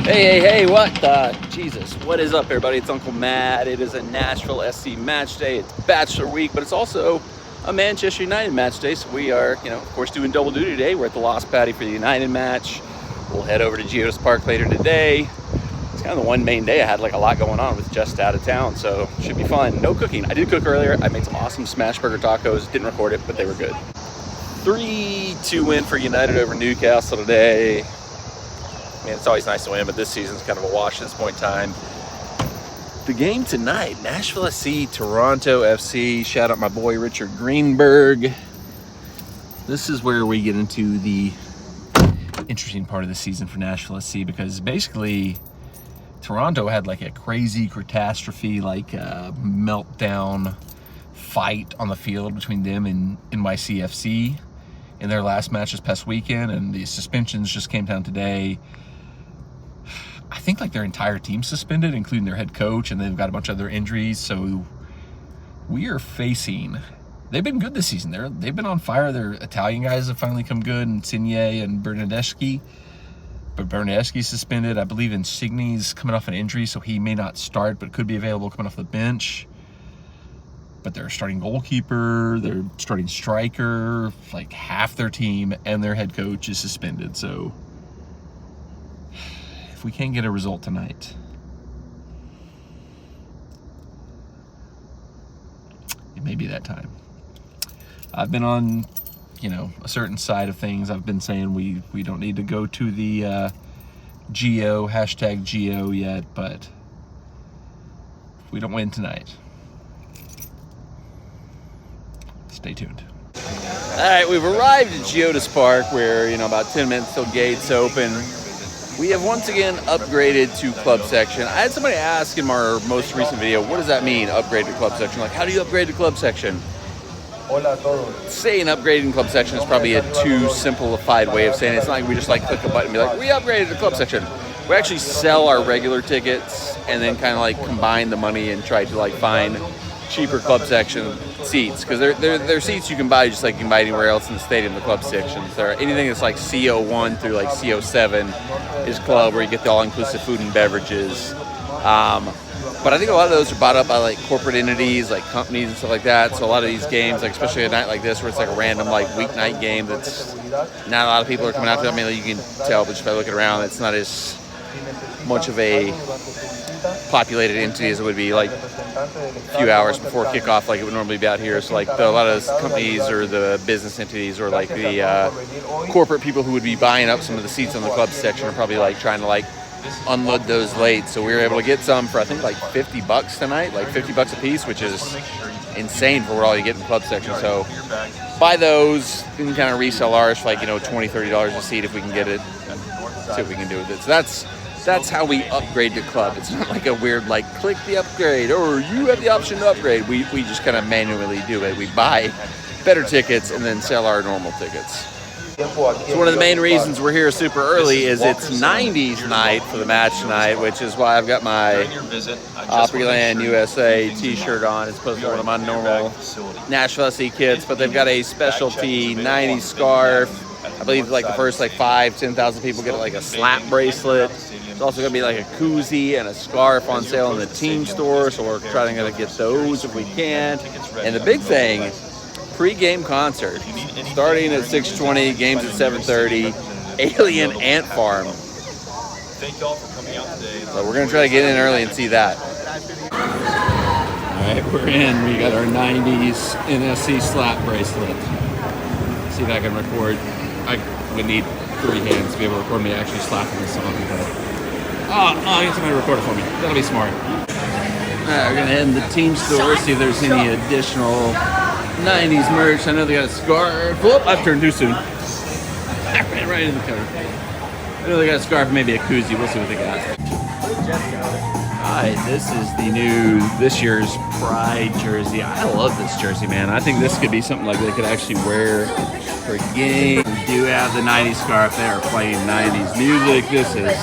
Hey, what the? Jesus, what is up, everybody? It's Uncle Matt. It is a Nashville SC match day. It's Bachelor Week, but it's also a Manchester United match day. So we are, of course, doing double duty today. We're at the Lost Patty for the United match. We'll head over to GEODIS Park later today. It's kind of the one main day I had like a lot going on with just out of town, so it should be fun. No cooking. I did cook earlier. I made some awesome smash burger tacos. Didn't record it, but they were good. 3-2 win for United over Newcastle today. Man, it's always nice to win, but this season's kind of a wash at this point in time. The game tonight, Nashville SC, Toronto FC. Shout out my boy Richard Greenberg. This is where we get into the interesting part of the season for Nashville SC, because basically Toronto had like a crazy catastrophe, like meltdown fight on the field between them and NYCFC in their last match this past weekend, and the suspensions just came down today. I think like their entire team suspended, including their head coach, and they've got a bunch of other injuries. So we are facing, they've been good this season. They've been on fire. Their Italian guys have finally come good, and Insigne and Bernardeschi. But Bernardeschi's suspended. I believe Insigne's coming off an injury, so he may not start, but could be available coming off the bench. But their starting goalkeeper, their starting striker, like half their team and their head coach is suspended. So if we can't get a result tonight, it may be that time. I've been on, a certain side of things. I've been saying we don't need to go to the Geo, #Geo yet, but if we don't win tonight, stay tuned. All right, we've arrived at GEODIS Park where, about 10 minutes till gates open. We have once again upgraded to club section. I had somebody ask in our most recent video, what does that mean, upgrade to club section? Like, how do you upgrade to club section? Saying upgrading club section is probably a too simplified way of saying it. It's not like we just click a button and be like, we upgraded to club section. We actually sell our regular tickets and then kind of combine the money and try to find cheaper club section seats, because they're seats you can buy just like you can buy anywhere else in the stadium. The club sections, there anything that's CO1 through CO7 is club, where you get the all-inclusive food and beverages. But I think a lot of those are bought up by corporate entities, companies and stuff like that. So a lot of these games, especially a night like this where it's a random weeknight game that's not a lot of people are coming out to. I mean, you can tell but just by looking around, it's not as much of a populated entity as it would be a few hours before kickoff like it would normally be out here. So a lot of those companies or the business entities or the corporate people who would be buying up some of the seats on the club section are probably trying to unload those late. So we were able to get some for I think $50 tonight, $50 a piece, which is insane for what all you get in the club section. So buy those and kind of resell ours for $20-$30 a seat if we can get it. See what we can do with it. So that's how we upgrade to club. It's not a weird click the upgrade or you have the option to upgrade. We just kind of manually do it. We buy better tickets and then sell our normal tickets. So one of the main reasons we're here super early is it's 90s night for the match tonight, which is why I've got my Opryland USA t-shirt on. It's supposed to be one of my normal Nashville SC kits, but they've got a specialty 90s scarf. I believe the first 5,000-10,000 people get a slap bracelet. There's also going to be a koozie and a scarf on sale in the team store, so we're trying to get those if we can. And the big thing, pre-game concert starting at 6:20, games at 7:30. Alien Ant Farm. So we're going to try to get in early and see that. All right, we're in. We got our 90s NSC slap bracelet. Let's see if I can record. I would need 3 hands to be able to record me actually slapping this song. I get somebody to record it for me. That'll be smart. All right, we're going to head in the team store, see if there's any additional 90s merch. I know they got a scarf. Whoop, I've turned too soon. I ran right into the cover. I know they got a scarf, maybe a koozie. We'll see what they got. Alright, this is this year's Pride jersey. I love this jersey, man. I think this could be something they could actually wear for a game. We do have the 90s scarf. They are playing 90s music. This is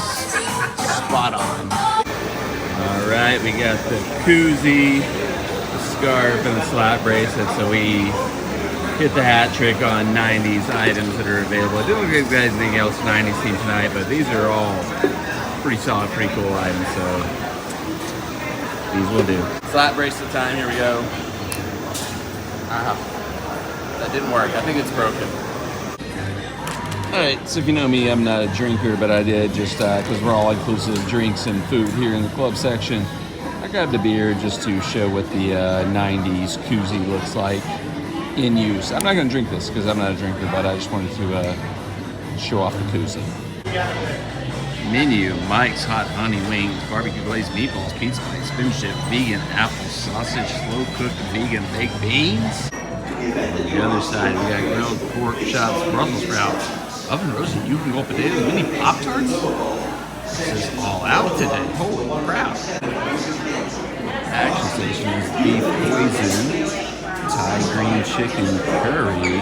spot on. Alright, we got the koozie, the scarf, and the slap bracelet. So we hit the hat trick on 90s items that are available. I didn't look at anything else 90s team tonight, but these are all pretty pretty solid, pretty cool items, so these will do. Flat bracelet time, here we go. That didn't work, I think it's broken. Alright, so if you know me, I'm not a drinker, but I did just, because we're all inclusive drinks and food here in the club section, I grabbed a beer just to show what the 90s koozie looks like in use. I'm not going to drink this because I'm not a drinker, but I just wanted to show off the koozie. Menu: Mike's Hot Honey Wings, barbecue glazed meatballs, pizza bites, spoon chip, vegan apple sausage, slow cooked vegan baked beans. On the other side, we got grilled pork chops, Brussels sprouts, oven roasted Yukon potatoes, mini Pop-Tarts. This is all out today. Holy crap. Action station is beef poison, Thai green chicken curry.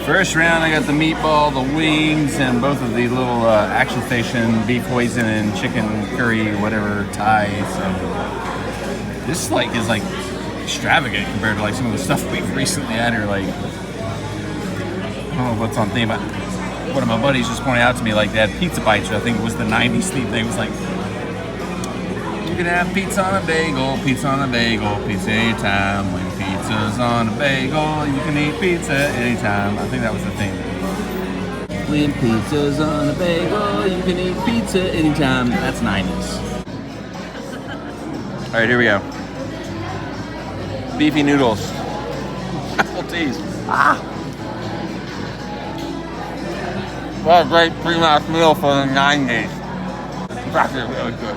First round, I got the meatball, the wings, and both of the little action station beef poison and chicken curry, whatever Thai. So this is like extravagant compared to like some of the stuff we've recently had here. Like, I don't know what's on theme, but one of my buddies just pointed out to me, like, they had pizza bites, I think it was the 90s theme thing. It was like, you can have pizza on a bagel, pizza anytime. When pizza's on a bagel, you can eat pizza anytime. I think that was the thing. When pizza's on a bagel, you can eat pizza anytime. That's 90s. All right, here we go. Beefy noodles. Apple teas. What a great pre-match meal for the 90s. It's actually really good.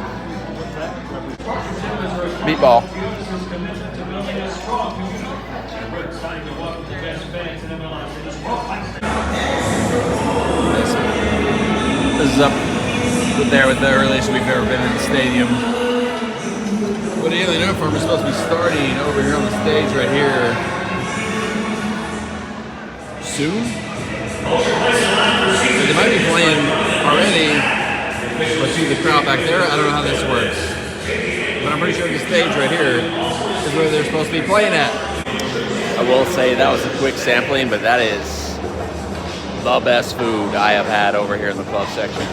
Meatball. This is up there with the earliest we've ever been in the stadium. What the Alien Uniform is supposed to be starting over here on the stage right here soon. They might be playing already, but see the crowd back there. I don't know how this works, but I'm pretty sure the stage right here is where they're supposed to be playing at. I will say that was a quick sampling, but that is the best food I have had over here in the club section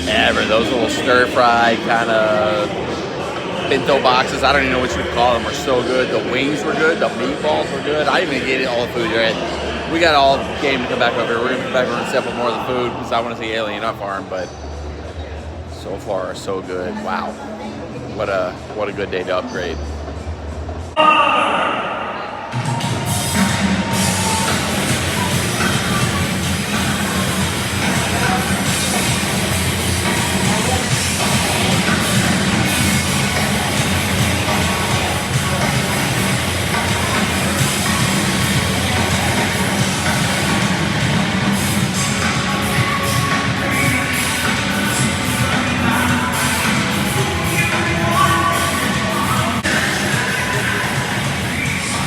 ever. Those little stir-fry kind of bento boxes, I don't even know what you would call them, were so good. The wings were good, the meatballs were good. I didn't even get all the food right. We got all game to come back over here. We're going to come back over and sample more of the food because I want to see Alien Farm, but so far, so good. Wow. What a good day to upgrade.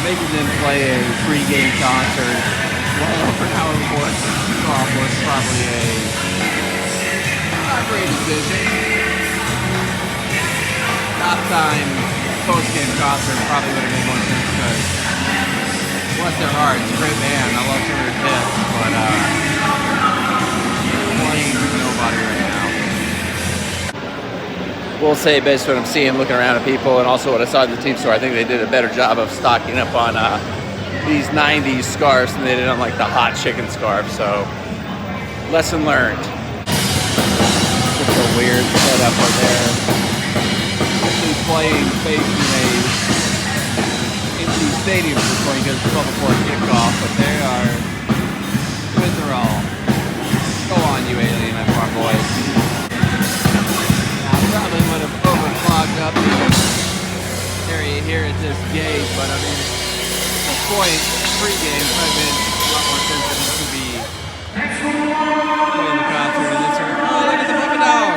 Making them play a pregame concert well for how it was probably a not great decision. Halftime post-game concert probably would have made more sense because bless their hearts, it's a great band. I love some of their hits, but playing with nobody right now. We'll say based on what I'm seeing, looking around at people, and also what I saw at the team store, I think they did a better job of stocking up on these 90s scarves than they did on like the hot chicken scarf. So, lesson learned. Just a weird setup over there. Actually playing facing a empty stadium at this point because it's well before kickoff, but they are with their all. Go on, you Alien Farm boys. Probably would have overclogged up the area here at this gate, but I mean, at the point, pregame, probably made a lot more sense than it could be playing the concert in this area. Oh, look at the puppy dog!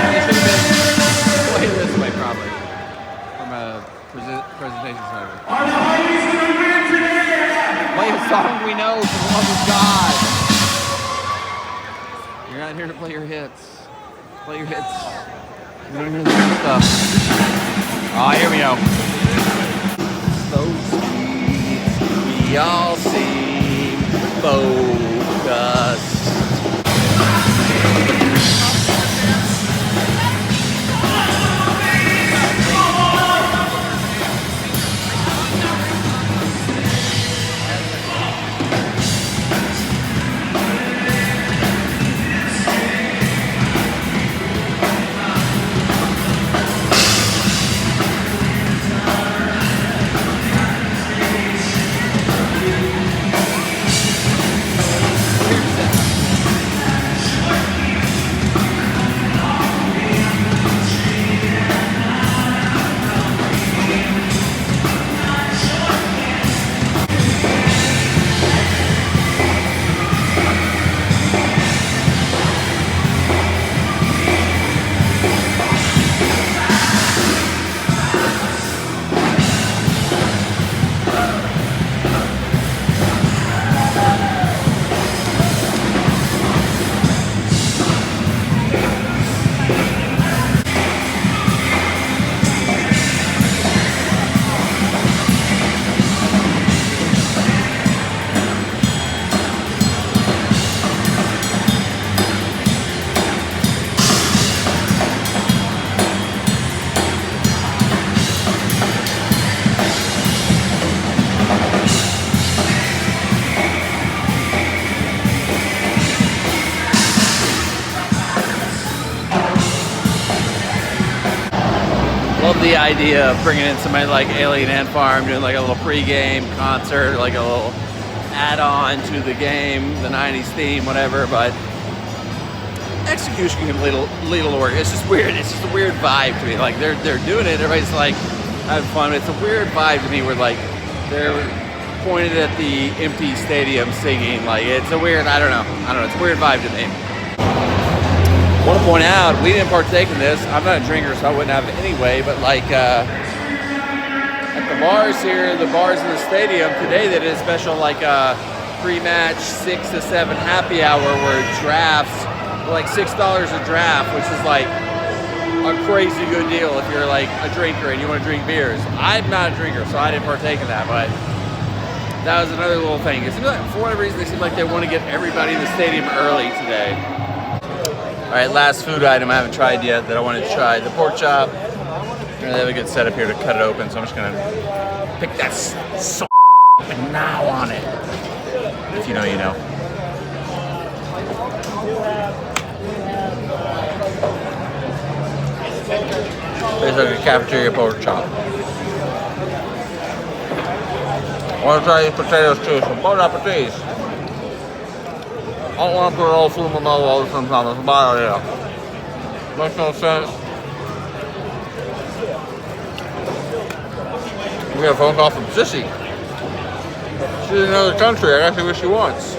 They should have been playing this way, probably, from a presentation center. Play a song we know, for the love of God! You're not here to play your hits. Play your hits. You don't hear the good stuff. Oh, here we go. So sweet, we all seem so Love the idea of bringing in somebody like Alien Ant Farm, doing like a little pregame concert, like a little add-on to the game, the 90s theme, whatever, but execution can lead a little work. It's just weird. It's just a weird vibe to me. Like they're doing it, everybody's like having fun. It's a weird vibe to me where like they're pointed at the empty stadium singing. Like it's a weird, I don't know, it's a weird vibe to me. I want to point out, we didn't partake in this. I'm not a drinker, so I wouldn't have it anyway, but like at the bars here, the bars in the stadium, today they did a special like pre-match 6 to 7 happy hour where drafts were like $6 a draft, which is like a crazy good deal if you're like a drinker and you want to drink beers. I'm not a drinker, so I didn't partake in that, but that was another little thing. It seems like, for whatever reason, they seem like they want to get everybody in the stadium early today. All right, last food item I haven't tried yet that I wanted to try, the pork chop. They have a good setup here to cut it open, so I'm just gonna pick that so now on it. If you know, you know. There's like a cafeteria pork chop. I want to try these potatoes too, so bon appetit. I don't want to put it all through my mouth all the time. It's a bad idea. Makes no sense. We got a phone call from Sissy. She's in another country. I gotta see what she wants.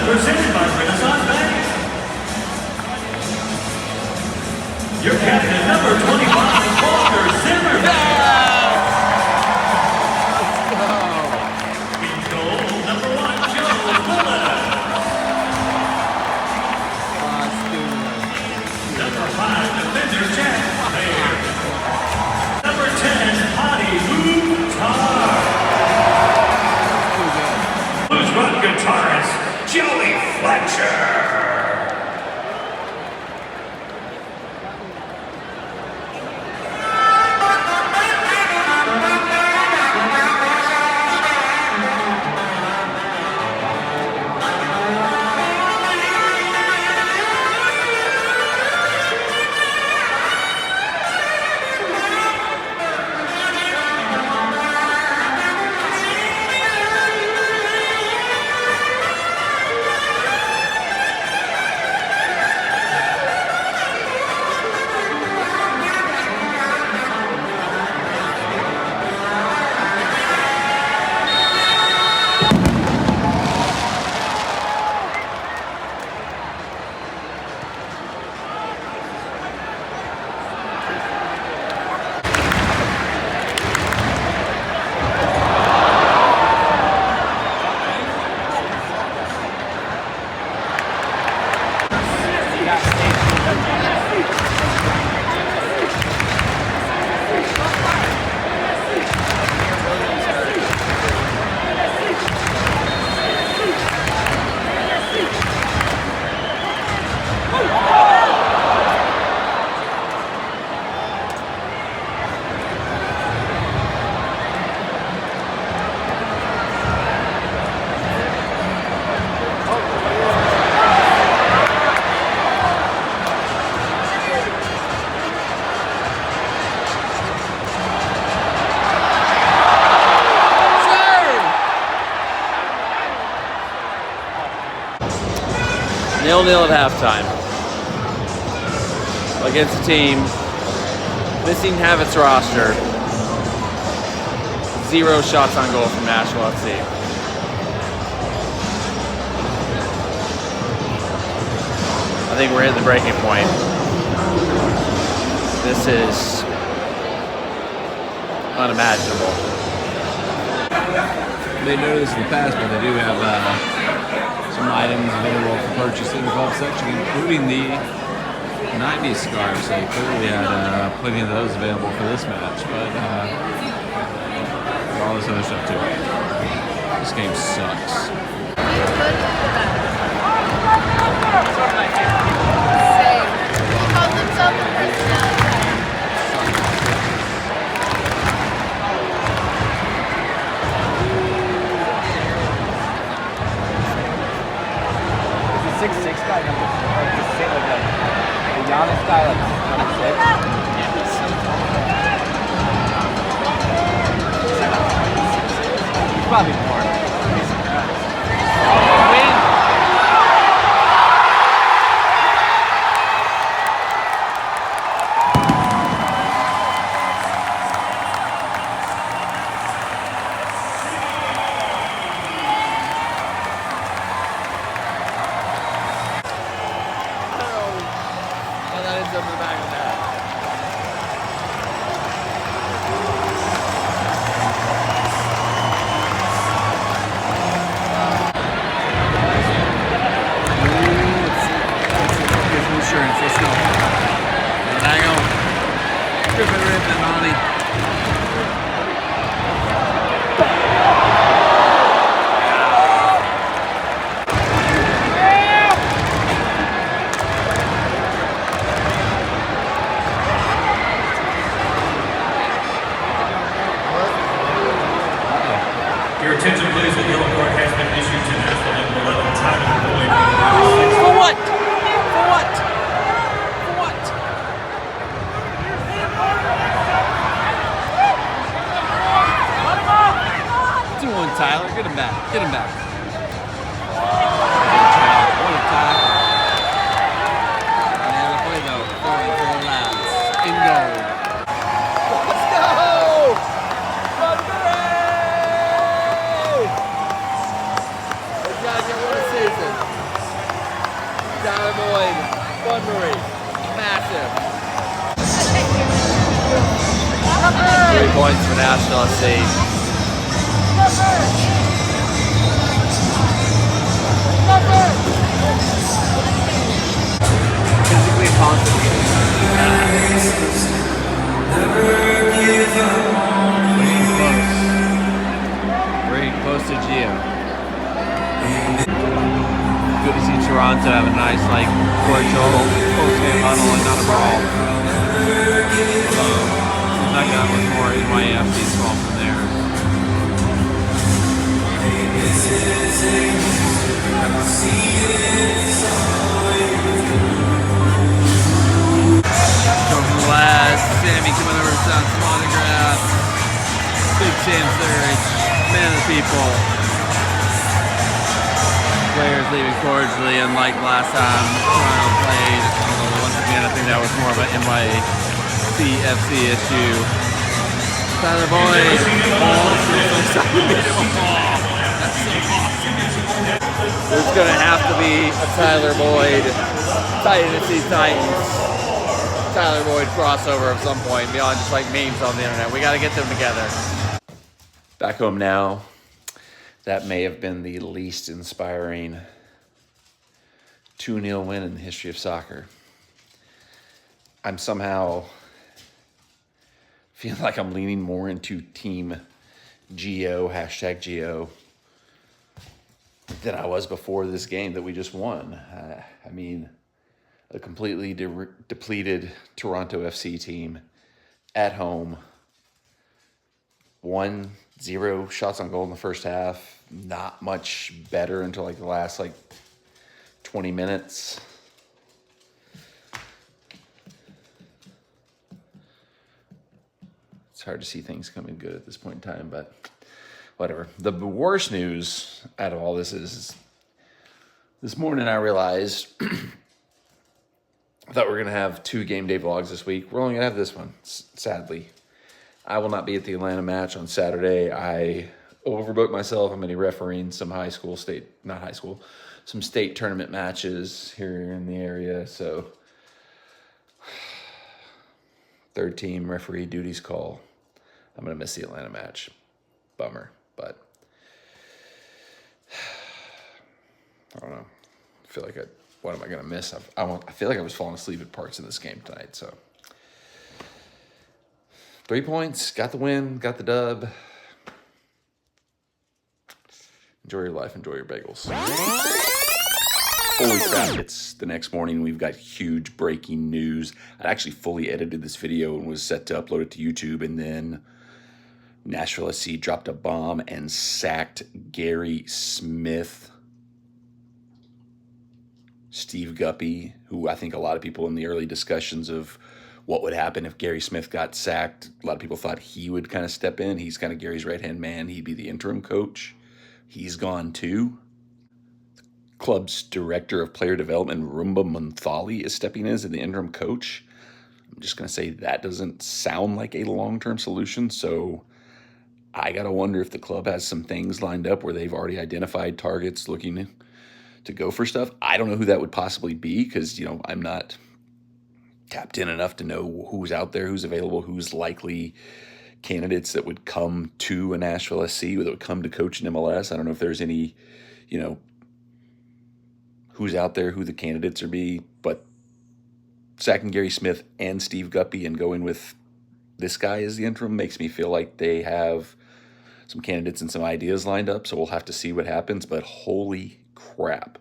Presented by Renaissance Bank. Your captain, number 25, Walker Zimmerman. In goal, number 1, Joe Bullock. Number 5, defender Jack Baird. Number 10, Hadi Mukhtar. Blues Rock guitarist Joey Fletcher. Nil-nil at halftime. against a team missing half its roster. 0 shots on goal from Nashville FC. I think we're hitting the breaking point. This is unimaginable. They noticed in the past, but they do have some items available for purchase in the club section, including the 90s scarves. So they clearly had plenty of those available for this match, but all this other stuff too. This game sucks. GEODIS guy, like number 6. He's probably more. Your attention, please. The yellow card has been issued to Nashville number 11, Tyler Boyd. For what? For what? For what? Do one, Tyler. Get him back. Get him back. What a tackle. And the other play, though. Going for the lads. In goal. Let's go! Tyler Boyd, Bunbury, massive. 3 points for Nashville FC. Physically impossible to get We're close to Geo. Good to see Toronto have a nice, like, cordial post-game huddle and not a brawl. That got was more NYFC's fault from there. From the last, Sammy coming over to South Monograph. Big Sam Surge, man of the people. Players leaving cordially, unlike last time Toronto played. Once again, I think that was more of an NYCFC issue. Tyler Boyd. That's so awesome. There's going to have to be a Tyler Boyd, Titans Titans, Tyler Boyd crossover at some point beyond just like memes on the internet. We got to get them together. Back home now. That may have been the least inspiring 2-0 win in the history of soccer. I'm somehow feeling like I'm leaning more into Team Geo, #Geo, than I was before this game that we just won. I mean, a completely depleted Toronto FC team at home. 1-0 shots on goal in the first half. Not much better until like the last 20 minutes. It's hard to see things coming good at this point in time, but whatever. The worst news out of all this is this morning I realized I thought we were going to have 2 game day vlogs this week. We're only going to have this one, sadly. I will not be at the Atlanta match on Saturday. I overbooked myself. I'm going to be refereeing some some state tournament matches here in the area. So, 3rd team referee duties call. I'm going to miss the Atlanta match. Bummer, but I don't know. I feel like what am I going to miss? I feel like I was falling asleep at parts of this game tonight. So 3 points, got the win, got the dub. Enjoy your life, enjoy your bagels. Holy crap, it's the next morning. We've got huge breaking news. I actually fully edited this video and was set to upload it to YouTube, and then Nashville SC dropped a bomb and sacked Gary Smith. Steve Guppy, who I think a lot of people in the early discussions of what would happen if Gary Smith got sacked, a lot of people thought he would kind of step in. He's kind of Gary's right-hand man. He'd be the interim coach. He's gone too. The club's director of player development, Rumba Munthali, is stepping in as the interim coach. I'm just going to say that doesn't sound like a long-term solution, so I got to wonder if the club has some things lined up where they've already identified targets looking to go for stuff. I don't know who that would possibly be because, I'm not tapped in enough to know who's out there, who's available, who's likely candidates that would come to a Nashville SC, that would come to coach in MLS. I don't know if there's any, who's out there, who the candidates are be, but sacking Gary Smith and Steve Guppy and going with this guy as the interim makes me feel like they have some candidates and some ideas lined up, so we'll have to see what happens, but holy crap.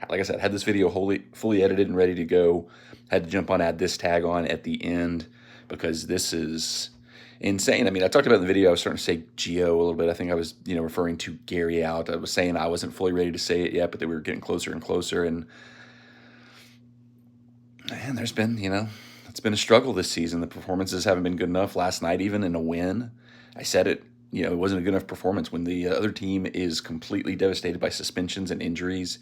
Like I said, I had this video fully edited and ready to go. Had to jump on, add this tag on at the end because this is insane. I mean, I talked about in the video, I was starting to say Geo a little bit. I think I was, referring to Gary out. I was saying I wasn't fully ready to say it yet, but they were getting closer and closer. And man, there's been, it's been a struggle this season. The performances haven't been good enough. Last night, even in a win, I said it, it wasn't a good enough performance when the other team is completely devastated by suspensions and injuries,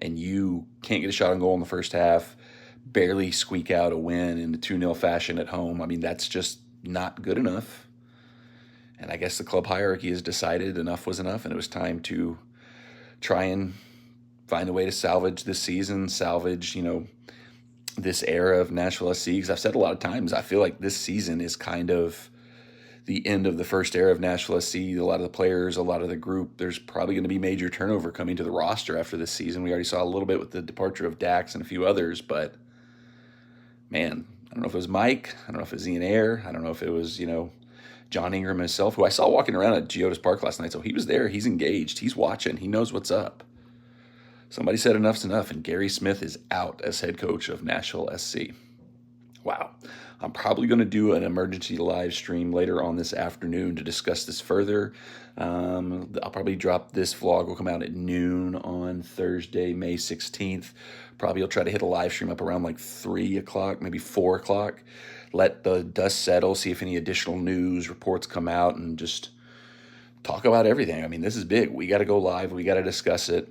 and you can't get a shot on goal in the first half, barely squeak out a win in a 2-0 fashion at home. I mean, that's just not good enough. And I guess the club hierarchy has decided enough was enough, and it was time to try and find a way to salvage this season, salvage, this era of Nashville SC. Because I've said a lot of times, I feel like this season is kind of the end of the first era of Nashville SC. A lot of the players, a lot of the group, there's probably going to be major turnover coming to the roster after this season. We already saw a little bit with the departure of Dax and a few others, but man, I don't know if it was Mike, I don't know if it was Ian Ayer, I don't know if it was, John Ingram himself, who I saw walking around at GEODIS Park last night. So he was there, he's engaged, he's watching, he knows what's up. Somebody said enough's enough, and Gary Smith is out as head coach of Nashville SC. Wow. I'm probably going to do an emergency live stream later on this afternoon to discuss this further. I'll probably drop this vlog. Will come out at noon on Thursday, May 16th. Probably I'll try to hit a live stream up around like 3 o'clock, maybe 4 o'clock. Let the dust settle, see if any additional news reports come out, and just talk about everything. I mean, this is big. We got to go live. We got to discuss it.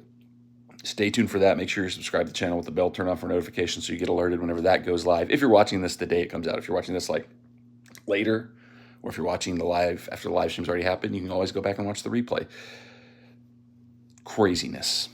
Stay tuned for that. Make sure you subscribe to the channel with the bell turned on for notifications so you get alerted whenever that goes live. If you're watching this the day it comes out, if you're watching this like later, or if you're watching the live after the live stream's already happened, you can always go back and watch the replay. Craziness.